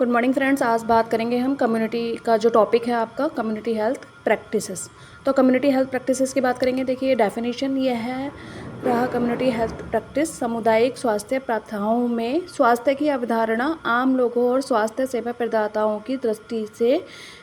Good morning friends. आज बात करेंगे हम कम्युनिटी का जो टॉपिक है आपका कम्युनिटी हेल्थ प्रैक्टिसेस। तो कम्युनिटी हेल्थ प्रैक्टिसेस की बात करेंगे। देखिए डेफिनेशन ये है रहा कम्युनिटी हेल्थ प्रैक्टिस सामुदायिक स्वास्थ्य प्रथाओं में स्वास्थ्य की अवधारणा आम लोगों और स्वास्थ्य सेवा प्रदाताओं की दृष्टि से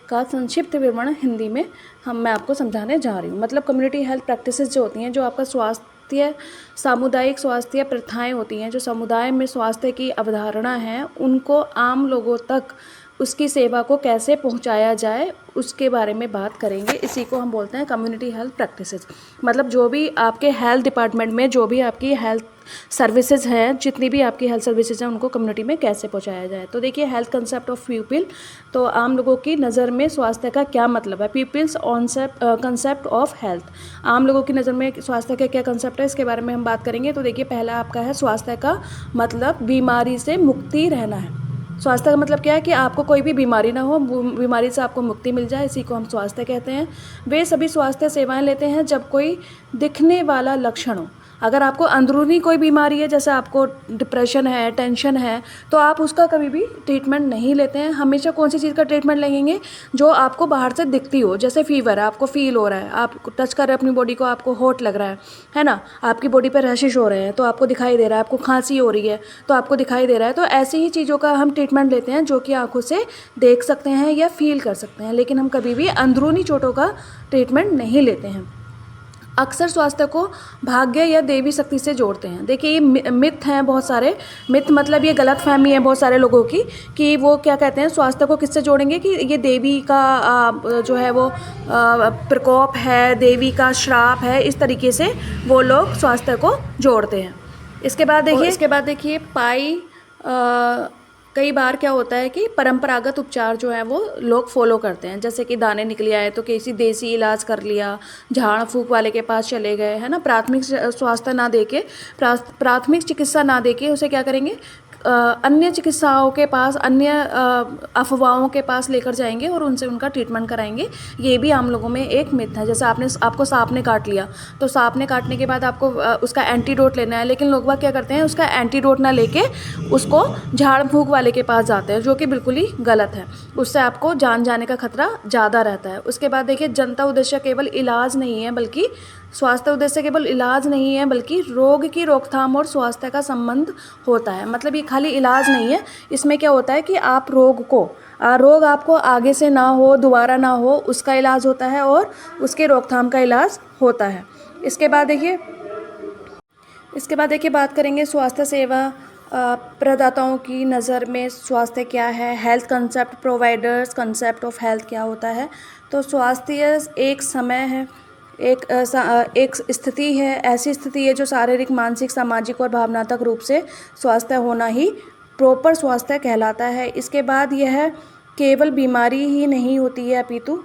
का संक्षिप्त विवरण हिंदी में मैं आपको समझाने जा रही हूँ। मतलब कम्युनिटी हेल्थ प्रैक्टिसेस जो होती हैं, जो आपका स्वास्थ्य सामुदायिक स्वास्थ्य प्रथाएं होती हैं, जो समुदाय में स्वास्थ्य की अवधारणा है, उनको आम लोगों तक उसकी सेवा को कैसे पहुंचाया जाए उसके बारे में बात करेंगे। इसी को हम बोलते हैं कम्युनिटी हेल्थ प्रैक्टिसेस। मतलब जो भी आपके हेल्थ डिपार्टमेंट में जो भी आपकी हेल्थ सर्विसेज हैं, जितनी भी आपकी हेल्थ सर्विसेज हैं, उनको कम्युनिटी में कैसे पहुंचाया जाए। तो देखिए हेल्थ कंसेप्ट ऑफ पीपल, तो आम लोगों की नज़र में स्वास्थ्य का क्या मतलब है। पीपल्स कंसेप्ट ऑफ हेल्थ, आम लोगों की नज़र में स्वास्थ्य का क्या कंसेप्ट है, इसके बारे में हम बात करेंगे। तो देखिए पहला आपका है स्वास्थ्य का मतलब बीमारी से मुक्ति रहना है। स्वास्थ्य का मतलब क्या है कि आपको कोई भी बीमारी ना हो, बीमारी से आपको मुक्ति मिल जाए, इसी को हम स्वास्थ्य कहते हैं। वे सभी स्वास्थ्य सेवाएं लेते हैं जब कोई दिखने वाला लक्षण हो। अगर आपको अंदरूनी कोई बीमारी है, जैसे आपको डिप्रेशन है, टेंशन है, तो आप उसका कभी भी ट्रीटमेंट नहीं लेते हैं। हमेशा कौन सी चीज़ का ट्रीटमेंट लेंगे, जो आपको बाहर से दिखती हो। जैसे फीवर है, आपको फील हो रहा है, आप टच कर रहे हैं अपनी बॉडी को, आपको हॉट लग रहा है ना, आपकी बॉडी पर रैशेस हो रहे हैं तो आपको दिखाई दे रहा है, आपको खांसी हो रही है तो आपको दिखाई दे रहा है। तो ऐसी ही चीज़ों का हम ट्रीटमेंट लेते हैं जो कि आंखों से देख सकते हैं या फील कर सकते हैं, लेकिन हम कभी भी अंदरूनी चोटों का ट्रीटमेंट नहीं लेते हैं। अक्सर स्वास्थ्य को भाग्य या देवी शक्ति से जोड़ते हैं। देखिए ये मिथ हैं बहुत सारे। मिथ मतलब ये गलत फहमी है बहुत सारे लोगों की कि वो क्या कहते हैं, स्वास्थ्य को किससे जोड़ेंगे कि ये देवी का जो है वो प्रकोप है, देवी का श्राप है, इस तरीके से वो लोग स्वास्थ्य को जोड़ते हैं। इसके बाद देखिए कई बार क्या होता है कि परंपरागत उपचार जो है वो लोग फॉलो करते हैं। जैसे कि दाने निकले आए तो किसी देसी इलाज कर लिया, झाड़ फूक वाले के पास चले गए, है ना। प्राथमिक चिकित्सा ना देके उसे क्या करेंगे, अन्य चिकित्साओं के पास, अन्य अफवाहों के पास लेकर जाएंगे और उनसे उनका ट्रीटमेंट कराएंगे। ये भी आम लोगों में एक मिथ है। जैसे आपको सांप ने काट लिया तो सांप ने काटने के बाद आपको उसका एंटीडोट लेना है, लेकिन लोग बाग क्या करते हैं, उसका एंटीडोट ना लेके उसको झाड़ फूक वाले के पास जाते हैं, जो कि बिल्कुल ही गलत है। उससे आपको जान जाने का खतरा ज़्यादा रहता है। उसके बाद देखिए जनता उद्देश्य केवल इलाज नहीं है, बल्कि स्वास्थ्य उद्देश्य केवल इलाज नहीं है, बल्कि रोग की रोकथाम और स्वास्थ्य का संबंध होता है। मतलब ये खाली इलाज नहीं है, इसमें क्या होता है कि आप रोग आपको आगे से ना हो, दोबारा ना हो, उसका इलाज होता है और उसके रोकथाम का इलाज होता है। इसके बाद देखिए बात करेंगे स्वास्थ्य सेवा प्रदाताओं की नज़र में स्वास्थ्य क्या है। Health concept providers concept of health क्या होता है। तो स्वास्थ्य एक समय है, एक स्थिति है, ऐसी स्थिति है जो शारीरिक, मानसिक, सामाजिक और भावनात्मक रूप से स्वस्थ होना ही प्रॉपर स्वास्थ्य कहलाता है। इसके बाद यह केवल बीमारी ही नहीं होती है, अपितु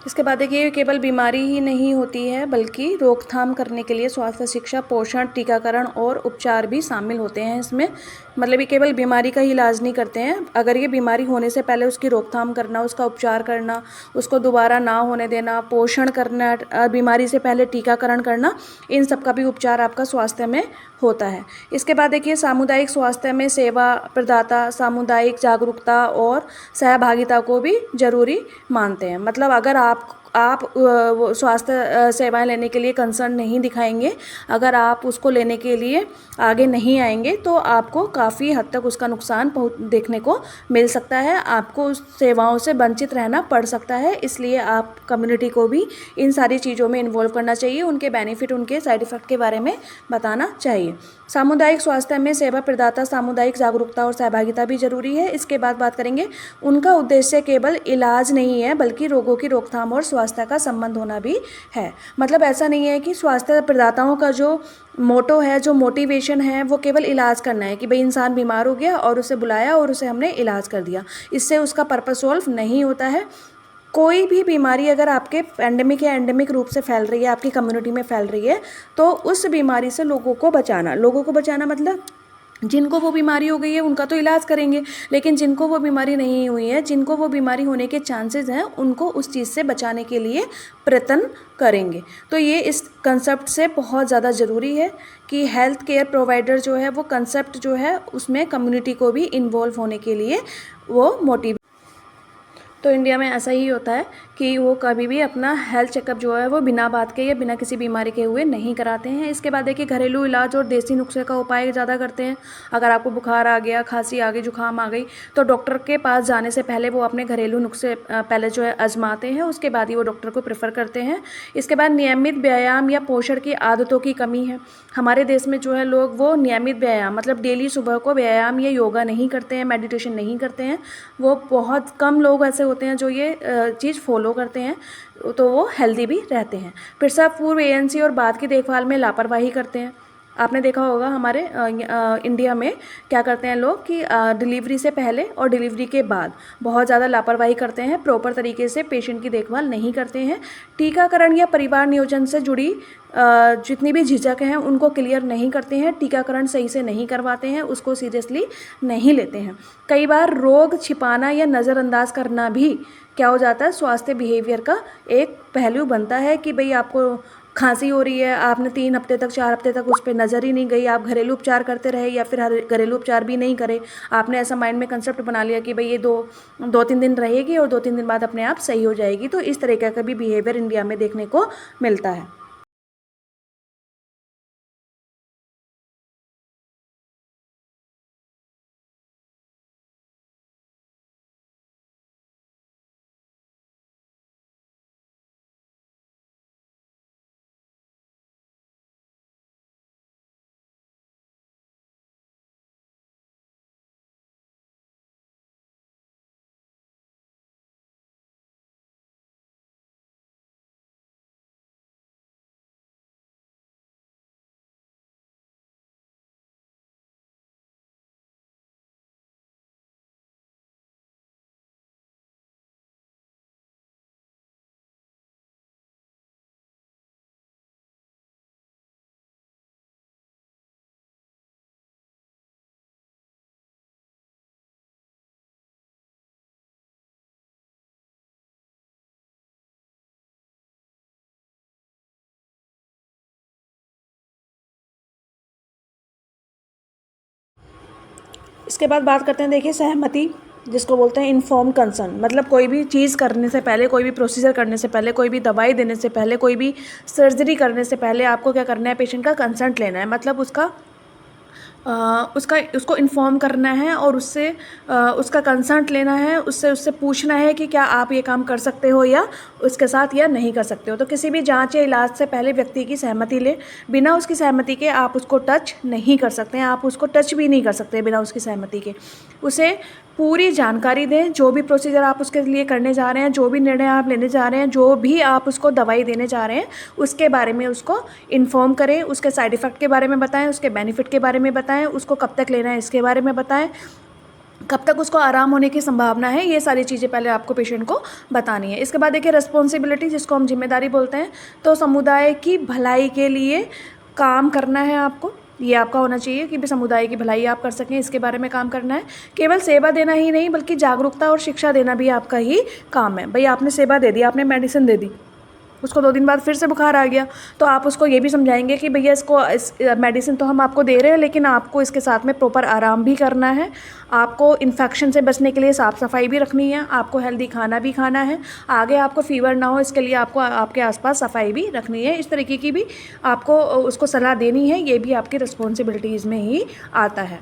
इसके बाद देखिए केवल बीमारी ही नहीं होती है, बल्कि रोकथाम करने के लिए स्वास्थ्य शिक्षा, पोषण, टीकाकरण और उपचार भी शामिल होते हैं इसमें। मतलब ये केवल बीमारी का ही इलाज नहीं करते हैं, अगर ये बीमारी होने से पहले उसकी रोकथाम करना, उसका उपचार करना, उसको दोबारा ना होने देना, पोषण करना, बीमारी से पहले टीकाकरण करना, इन सब का भी उपचार आपका स्वास्थ्य में होता है। इसके बाद देखिए सामुदायिक स्वास्थ्य में सेवा प्रदाता सामुदायिक जागरूकता और सहभागिता को भी जरूरी मानते हैं। मतलब अगर आप स्वास्थ्य सेवाएं लेने के लिए कंसर्न नहीं दिखाएंगे, अगर आप उसको लेने के लिए आगे नहीं आएंगे, तो आपको काफ़ी हद तक उसका नुकसान देखने को मिल सकता है, आपको उस सेवाओं से वंचित रहना पड़ सकता है। इसलिए आप कम्युनिटी को भी इन सारी चीज़ों में इन्वॉल्व करना चाहिए, उनके बेनिफिट, उनके साइड इफ़ेक्ट के बारे में बताना चाहिए। सामुदायिक स्वास्थ्य में सेवा प्रदाता सामुदायिक जागरूकता और सहभागिता भी जरूरी है। इसके बाद बात करेंगे उनका उद्देश्य केवल इलाज नहीं है, बल्कि रोगों की रोकथाम और स्वास्थ्य का संबंध होना भी है। मतलब ऐसा नहीं है कि स्वास्थ्य प्रदाताओं का जो मोटो है, जो मोटिवेशन है, वो केवल इलाज करना है कि भाई इंसान बीमार हो गया और उसे बुलाया और उसे हमने इलाज कर दिया, इससे उसका पर्पस सॉल्व नहीं होता है। कोई भी बीमारी अगर आपके एंडेमिक रूप से फैल रही है, आपकी कम्युनिटी में फैल रही है, तो उस बीमारी से लोगों को बचाना मतलब जिनको वो बीमारी हो गई है उनका तो इलाज करेंगे, लेकिन जिनको वो बीमारी नहीं हुई है, जिनको वो बीमारी होने के चांसेस हैं, उनको उस चीज़ से बचाने के लिए प्रयत्न करेंगे। तो ये इस कंसेप्ट से बहुत ज़्यादा ज़रूरी है कि हेल्थ केयर प्रोवाइडर जो है वो कंसेप्ट जो है उसमें कम्युनिटी को भी इन्वॉल्व होने के लिए वो मोटिवेट। तो इंडिया में ऐसा ही होता है कि वो कभी भी अपना हेल्थ चेकअप जो है वो बिना बात के या बिना किसी बीमारी के हुए नहीं कराते हैं। इसके बाद देखिए घरेलू इलाज और देसी नुस्खे का उपाय ज़्यादा करते हैं। अगर आपको बुखार आ गया, खांसी आ गई, जुकाम आ गई, तो डॉक्टर के पास जाने से पहले वो अपने घरेलू नुस्खे पहले जो है आजमाते हैं, उसके बाद ही वो डॉक्टर को प्रेफर करते हैं। इसके बाद नियमित व्यायाम या पोषण की आदतों की कमी है। हमारे देश में जो है लोग वो नियमित व्यायाम मतलब डेली सुबह को व्यायाम या योगा नहीं करते हैं, मेडिटेशन नहीं करते हैं। वो बहुत कम लोग ऐसे होते हैं जो ये चीज़ फॉलो करते हैं, तो वो हेल्दी भी रहते हैं। प्रसव पूर्व एएनसी और बाद की देखभाल में लापरवाही करते हैं। आपने देखा होगा हमारे इंडिया में क्या करते हैं लोग कि डिलीवरी से पहले और डिलीवरी के बाद बहुत ज़्यादा लापरवाही करते हैं, प्रॉपर तरीके से पेशेंट की देखभाल नहीं करते हैं। टीकाकरण या परिवार नियोजन से जुड़ी जितनी भी झिझक हैं उनको क्लियर नहीं करते हैं, टीकाकरण सही से नहीं करवाते हैं, उसको सीरियसली नहीं लेते हैं। कई बार रोग छिपाना या नज़रअंदाज करना भी क्या हो जाता है, स्वास्थ्य बिहेवियर का एक पहलू बनता है कि भाई आपको खांसी हो रही है, आपने 3 हफ्ते तक 4 हफ्ते तक उस पर नज़र ही नहीं गई, आप घरेलू उपचार करते रहे या फिर घरेलू उपचार भी नहीं करे। आपने ऐसा माइंड में कंसेप्ट बना लिया कि भाई ये 2-3 दिन रहेगी और 2-3 दिन बाद अपने आप सही हो जाएगी। तो इस तरीके का भी बिहेवियर इंडिया में देखने को मिलता है। इसके बाद बात करते हैं देखिए सहमति, जिसको बोलते हैं इन्फॉर्म कंसर्न। मतलब कोई भी चीज़ करने से पहले, कोई भी प्रोसीजर करने से पहले, कोई भी दवाई देने से पहले, कोई भी सर्जरी करने से पहले आपको क्या करना है, पेशेंट का कंसेंट लेना है। मतलब उसको इन्फॉर्म करना है और उससे उसका कंसर्ट लेना है, उससे पूछना है कि क्या आप ये काम कर सकते हो या उसके साथ या नहीं कर सकते हो। तो किसी भी जांच या इलाज से पहले व्यक्ति की सहमति ले। बिना उसकी सहमति के आप उसको टच नहीं कर सकते हैं, आप उसको टच भी नहीं कर सकते बिना उसकी सहमति के। उसे पूरी जानकारी दें, जो भी प्रोसीजर आप उसके लिए करने जा रहे हैं, जो भी निर्णय आप लेने जा रहे हैं, जो भी आप उसको दवाई देने जा रहे हैं, उसके बारे में उसको इन्फॉर्म करें। उसके साइड इफ़ेक्ट के बारे में बताएं, उसके बेनिफिट के बारे में बताएं, उसको कब तक लेना है इसके बारे में बताएं, कब तक उसको आराम होने की संभावना है, ये सारी चीज़ें पहले आपको पेशेंट को बतानी है। इसके बाद देखिए रिस्पॉन्सिबिलिटी, जिसको हम जिम्मेदारी बोलते हैं। तो समुदाय की भलाई के लिए काम करना है आपको, ये आपका होना चाहिए कि भी समुदाय की भलाई आप कर सकें, इसके बारे में काम करना है। केवल सेवा देना ही नहीं बल्कि जागरूकता और शिक्षा देना भी आपका ही काम है। भाई आपने सेवा दे दी, आपने मेडिसिन दे दी, उसको 2 दिन बाद फिर से बुखार आ गया, तो आप उसको ये भी समझाएंगे कि भैया इस मेडिसिन तो हम आपको दे रहे हैं, लेकिन आपको इसके साथ में प्रॉपर आराम भी करना है, आपको इन्फेक्शन से बचने के लिए साफ़ सफाई भी रखनी है, आपको हेल्दी खाना भी खाना है, आगे आपको फीवर ना हो इसके लिए आपको आपके आसपास सफाई भी रखनी है। इस तरीके की भी आपको उसको सलाह देनी है, ये भी आपकी रिस्पॉन्सिबिलिटीज़ में ही आता है।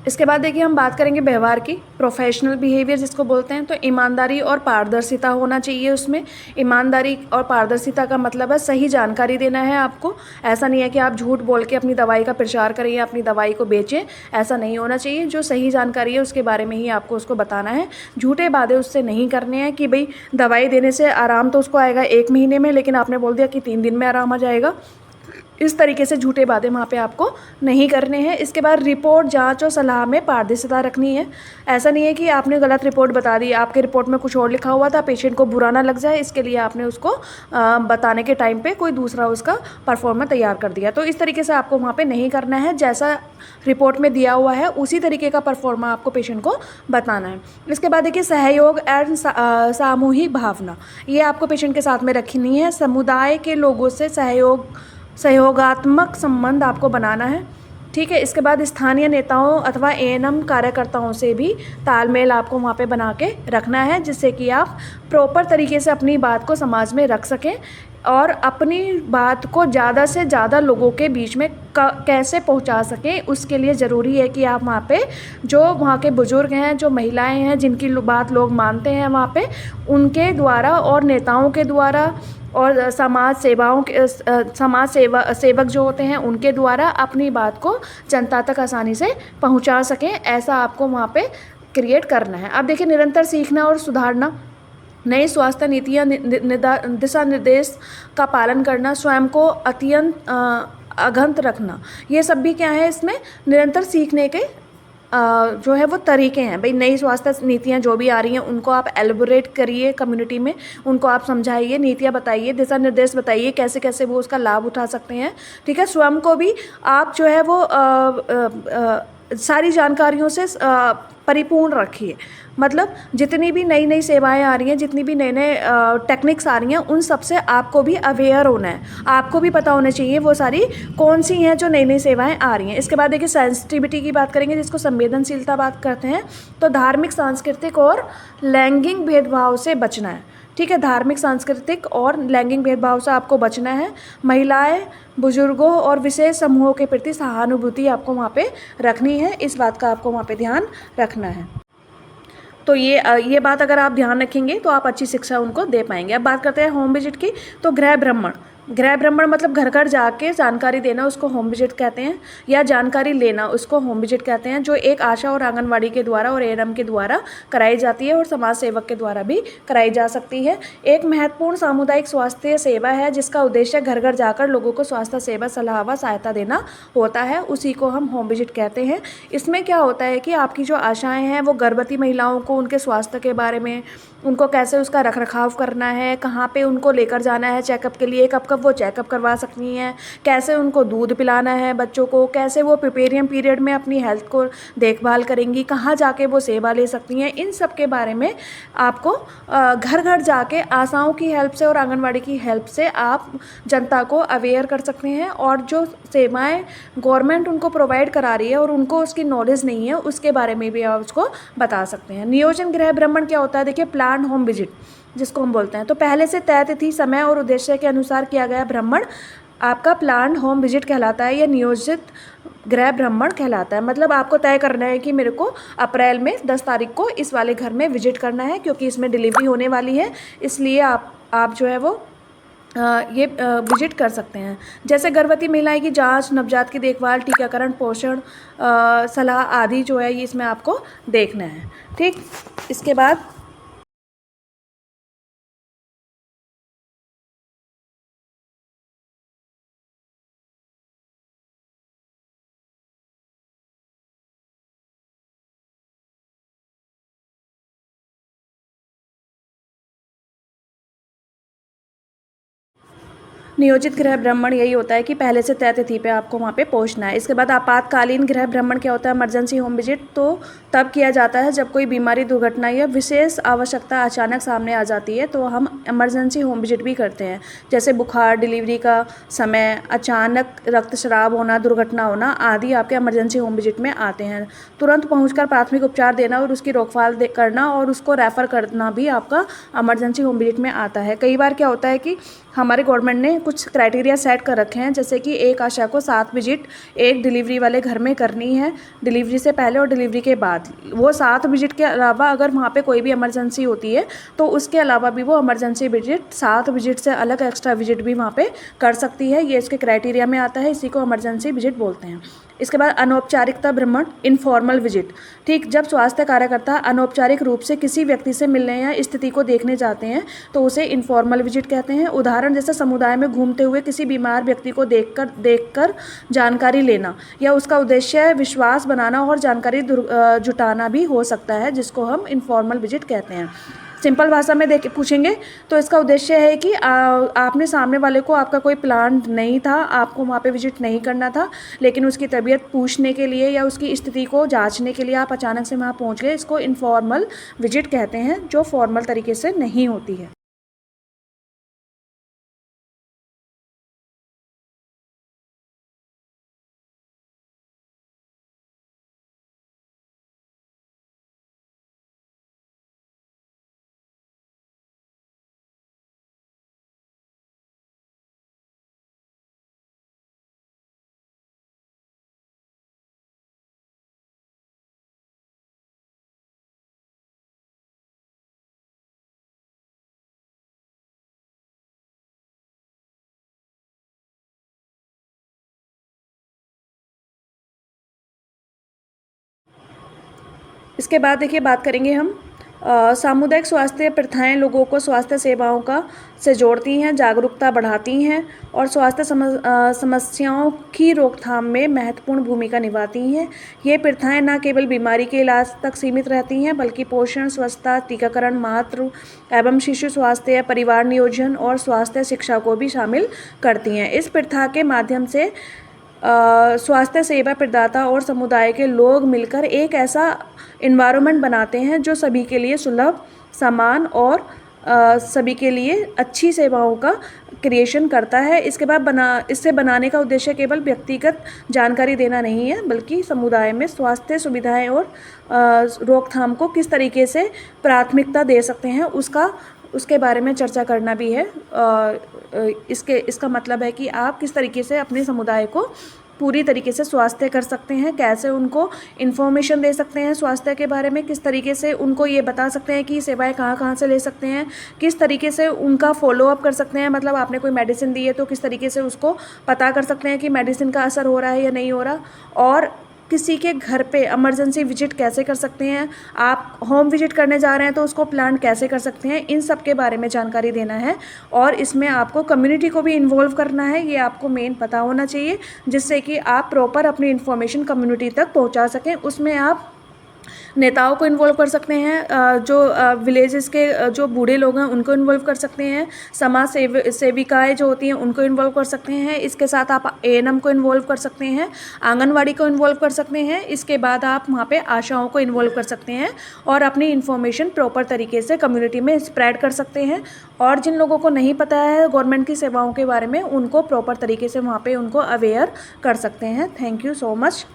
इसके बाद देखिए हम बात करेंगे व्यवहार की, प्रोफेशनल बिहेवियर जिसको बोलते हैं। तो ईमानदारी और पारदर्शिता होना चाहिए उसमें। ईमानदारी और पारदर्शिता का मतलब है सही जानकारी देना है आपको। ऐसा नहीं है कि आप झूठ बोल के अपनी दवाई का प्रचार करें या अपनी दवाई को बेचें, ऐसा नहीं होना चाहिए। जो सही जानकारी है उसके बारे में ही आपको उसको बताना है। झूठे वादे उससे नहीं करने हैं कि भाई दवाई देने से आराम तो उसको आएगा 1 महीने में, लेकिन आपने बोल दिया कि 3 दिन में आराम आ जाएगा, इस तरीके से झूठे वादे वहाँ पे आपको नहीं करने हैं। इसके बाद रिपोर्ट, जांच और सलाह में पारदर्शिता रखनी है। ऐसा नहीं है कि आपने गलत रिपोर्ट बता दी, आपके रिपोर्ट में कुछ और लिखा हुआ था, पेशेंट को बुरा ना लग जाए इसके लिए आपने उसको बताने के टाइम पे कोई दूसरा उसका परफॉर्मा तैयार कर दिया। तो इस तरीके से आपको वहाँ पे नहीं करना है। जैसा रिपोर्ट में दिया हुआ है उसी तरीके का परफॉर्मा आपको पेशेंट को बताना है। इसके बाद देखिए सहयोग एंड सामूहिक भावना, ये आपको पेशेंट के साथ में रखनी है। समुदाय के लोगों से सहयोगात्मक संबंध आपको बनाना है। ठीक है। इसके बाद स्थानीय नेताओं अथवा एएनएम कार्यकर्ताओं से भी तालमेल आपको वहाँ पे बना के रखना है, जिससे कि आप प्रॉपर तरीके से अपनी बात को समाज में रख सकें और अपनी बात को ज़्यादा से ज़्यादा लोगों के बीच में कैसे पहुंचा सकें। उसके लिए ज़रूरी है कि आप वहाँ पे जो वहाँ के बुज़ुर्ग हैं, जो महिलाएं हैं जिनकी बात लोग मानते हैं, वहाँ पे उनके द्वारा और नेताओं के द्वारा और समाज सेवक जो होते हैं उनके द्वारा अपनी बात को जनता तक आसानी से पहुंचा सकें, ऐसा आपको वहाँ पे क्रिएट करना है। अब देखिए निरंतर सीखना और सुधारना, नई स्वास्थ्य नीतियाँ दिशा निर्देश का पालन करना, स्वयं को अत्यंत अघंत रखना, ये सब भी क्या है इसमें निरंतर सीखने के जो है वो तरीके हैं। भाई नई स्वास्थ्य नीतियाँ जो भी आ रही हैं उनको आप एलिबोरेट करिए कम्युनिटी में, उनको आप समझाइए, नीतियाँ बताइए, दिशा निर्देश बताइए कैसे कैसे वो उसका लाभ उठा सकते हैं। ठीक है। स्वयं को भी आप जो है वो सारी जानकारियों से परिपूर्ण रखिए। मतलब जितनी भी नई नई सेवाएं आ रही हैं, जितनी भी नए नए टेक्निक्स आ रही हैं, उन सब से आपको भी अवेयर होना है। आपको भी पता होना चाहिए वो सारी कौन सी हैं जो नई नई सेवाएं आ रही हैं। इसके बाद देखिए सेंसिटिविटी की बात करेंगे, जिसको संवेदनशीलता बात करते हैं। तो धार्मिक, सांस्कृतिक और लैंगिक भेदभाव से बचना है। ठीक है। धार्मिक, सांस्कृतिक और लैंगिक भेदभाव से आपको बचना है। महिलाएं, बुजुर्गों और विशेष समूहों के प्रति सहानुभूति आपको वहाँ पे रखनी है। इस बात का आपको वहाँ पे ध्यान रखना है। तो ये बात अगर आप ध्यान रखेंगे तो आप अच्छी शिक्षा उनको दे पाएंगे। अब बात करते हैं होम विजिट की। तो गृह भ्रमण, गृह भ्रमण मतलब घर घर जाके जानकारी देना, उसको होम विजिट कहते हैं, या जानकारी लेना उसको होम विजिट कहते हैं, जो एक आशा और आंगनवाड़ी के द्वारा और एएनएम के द्वारा कराई जाती है और समाज सेवक के द्वारा भी कराई जा सकती है। एक महत्वपूर्ण सामुदायिक स्वास्थ्य सेवा है जिसका उद्देश्य घर घर जाकर लोगों को स्वास्थ्य सेवा, सलाह व सहायता देना होता है, उसी को हम होम विजिट कहते हैं। इसमें क्या होता है कि आपकी जो आशाएँ हैं वो गर्भवती महिलाओं को उनके स्वास्थ्य के बारे में, उनको कैसे उसका रखरखाव करना है, कहाँ पे उनको लेकर जाना है चेकअप के लिए, कब कब वो चेकअप करवा सकती हैं, कैसे उनको दूध पिलाना है बच्चों को, कैसे वो प्रिपेरियम पीरियड में अपनी हेल्थ को देखभाल करेंगी, कहाँ जाके वो सेवा ले सकती हैं, इन सब के बारे में आपको घर घर जाके आशाओं की हेल्प से और आंगनवाड़ी की हेल्प से आप जनता को अवेयर कर सकते हैं। और जो सेवाएँ गवर्नमेंट उनको प्रोवाइड करा रही है और उनको उसकी नॉलेज नहीं है, उसके बारे में भी आप उसको बता सकते हैं। नियोजन गृह भ्रमण क्या होता है? देखिए प्लान होम विजिट जिसको हम बोलते हैं, तो पहले से तय तिथि, समय और उद्देश्य के अनुसार किया गया भ्रमण आपका प्लान होम विजिट कहलाता है या नियोजित गृह भ्रमण कहलाता है। मतलब आपको तय करना है कि मेरे को अप्रैल में 10 तारीख को इस वाले घर में विजिट करना है, क्योंकि इसमें डिलीवरी होने वाली है, इसलिए आप जो है वो ये विजिट कर सकते हैं। जैसे गर्भवती महिलाएं की जांच, नवजात की देखभाल, टीकाकरण, पोषण सलाह आदि जो है ये इसमें आपको देखना है। ठीक। इसके बाद नियोजित गृह भ्रमण यही होता है कि पहले से तय तिथि पे आपको वहाँ पे पहुँचना है। इसके बाद आपातकालीन गृह भ्रमण क्या होता है? इमरजेंसी होम विजिट तो तब किया जाता है जब कोई बीमारी, दुर्घटना या विशेष आवश्यकता अचानक सामने आ जाती है, तो हम इमरजेंसी होम विजिट भी करते हैं। जैसे बुखार, डिलीवरी का समय, अचानक रक्तस्राव होना, दुर्घटना होना आदि आपके इमरजेंसी होम विजिट में आते हैं। तुरंत पहुँचकर प्राथमिक उपचार देना और उसकी रोकथाम करना और उसको रेफ़र करना भी आपका इमरजेंसी होम विजिट में आता है। कई बार क्या होता है कि हमारे गवर्नमेंट ने कुछ क्राइटेरिया सेट कर रखे हैं, जैसे कि एक आशा को 7 विजिट एक डिलीवरी वाले घर में करनी है, डिलीवरी से पहले और डिलीवरी के बाद। वो 7 विजिट के अलावा अगर वहाँ पे कोई भी इमरजेंसी होती है तो उसके अलावा भी वो इमरजेंसी विजिट 7 विजिट से अलग एक्स्ट्रा विजिट भी वहाँ पे कर सकती है। ये इसके क्राइटेरिया में आता है, इसी को इमरजेंसी विजिट बोलते हैं। इसके बाद अनौपचारिकता भ्रमण, इनफॉर्मल विजिट। ठीक, जब स्वास्थ्य कार्यकर्ता अनौपचारिक रूप से किसी व्यक्ति से मिलने या स्थिति को देखने जाते हैं तो उसे इनफॉर्मल विजिट कहते हैं। उदाहरण जैसे समुदाय में घूमते हुए किसी बीमार व्यक्ति को देखकर जानकारी लेना, या उसका उद्देश्य विश्वास बनाना और जानकारी जुटाना भी हो सकता है, जिसको हम इनफॉर्मल विजिट कहते हैं। सिंपल भाषा में पूछेंगे तो इसका उद्देश्य है कि आपने सामने वाले को, आपका कोई प्लान नहीं था, आपको वहाँ पे विजिट नहीं करना था, लेकिन उसकी तबीयत पूछने के लिए या उसकी स्थिति को जांचने के लिए आप अचानक से वहाँ पहुँच गए। इसको इनफॉर्मल विजिट कहते हैं, जो फॉर्मल तरीके से नहीं होती है। इसके बाद देखिए बात करेंगे हम सामुदायिक स्वास्थ्य प्रथाएं लोगों को स्वास्थ्य सेवाओं का से जोड़ती हैं, जागरूकता बढ़ाती हैं और स्वास्थ्य समस्याओं की रोकथाम में महत्वपूर्ण भूमिका निभाती हैं। ये प्रथाएं न केवल बीमारी के इलाज तक सीमित रहती हैं, बल्कि पोषण, स्वच्छता, टीकाकरण, मातृ एवं शिशु स्वास्थ्य, परिवार नियोजन और स्वास्थ्य शिक्षा को भी शामिल करती हैं। इस प्रथा के माध्यम से स्वास्थ्य सेवा प्रदाता और समुदाय के लोग मिलकर एक ऐसा इन्वायरमेंट बनाते हैं जो सभी के लिए सुलभ, समान और सभी के लिए अच्छी सेवाओं का क्रिएशन करता है। इसके बाद इससे बनाने का उद्देश्य केवल व्यक्तिगत जानकारी देना नहीं है, बल्कि समुदाय में स्वास्थ्य सुविधाएं और रोकथाम को किस तरीके से प्राथमिकता दे सकते हैं उसके बारे में चर्चा करना भी है। इसका मतलब है कि आप किस तरीके से अपने समुदाय को पूरी तरीके से स्वास्थ्य कर सकते हैं, कैसे उनको इन्फॉर्मेशन दे सकते हैं स्वास्थ्य के बारे में, किस तरीके से उनको ये बता सकते हैं कि सेवाएं कहाँ कहाँ से ले सकते हैं, किस तरीके से उनका फॉलोअप कर सकते हैं। मतलब आपने कोई मेडिसिन दी है तो किस तरीके से उसको पता कर सकते हैं कि मेडिसिन का असर हो रहा है या नहीं हो रहा, और किसी के घर पे इमरजेंसी विजिट कैसे कर सकते हैं, आप होम विजिट करने जा रहे हैं तो उसको प्लान कैसे कर सकते हैं, इन सब के बारे में जानकारी देना है। और इसमें आपको कम्युनिटी को भी इन्वॉल्व करना है, ये आपको मेन पता होना चाहिए, जिससे कि आप प्रॉपर अपनी इन्फॉर्मेशन कम्युनिटी तक पहुंचा सकें। उसमें आप नेताओं को इन्वॉल्व कर सकते हैं, जो विलेजेस के जो बूढ़े लोग हैं उनको इन्वॉल्व कर सकते हैं, समाज सेविकाएँ जो होती हैं उनको इन्वॉल्व कर सकते हैं। इसके साथ आप एएनएम को इन्वॉल्व कर सकते हैं, आंगनवाड़ी को इन्वॉल्व कर सकते हैं। इसके बाद आप वहाँ पे आशाओं को इन्वॉल्व कर सकते हैं और अपनी इन्फॉर्मेशन प्रॉपर तरीके से कम्युनिटी में स्प्रेड कर सकते हैं। और जिन लोगों को नहीं पता है गवर्नमेंट की सेवाओं के बारे में, उनको प्रॉपर तरीके से वहाँ पर उनको अवेयर कर सकते हैं। Thank you so much.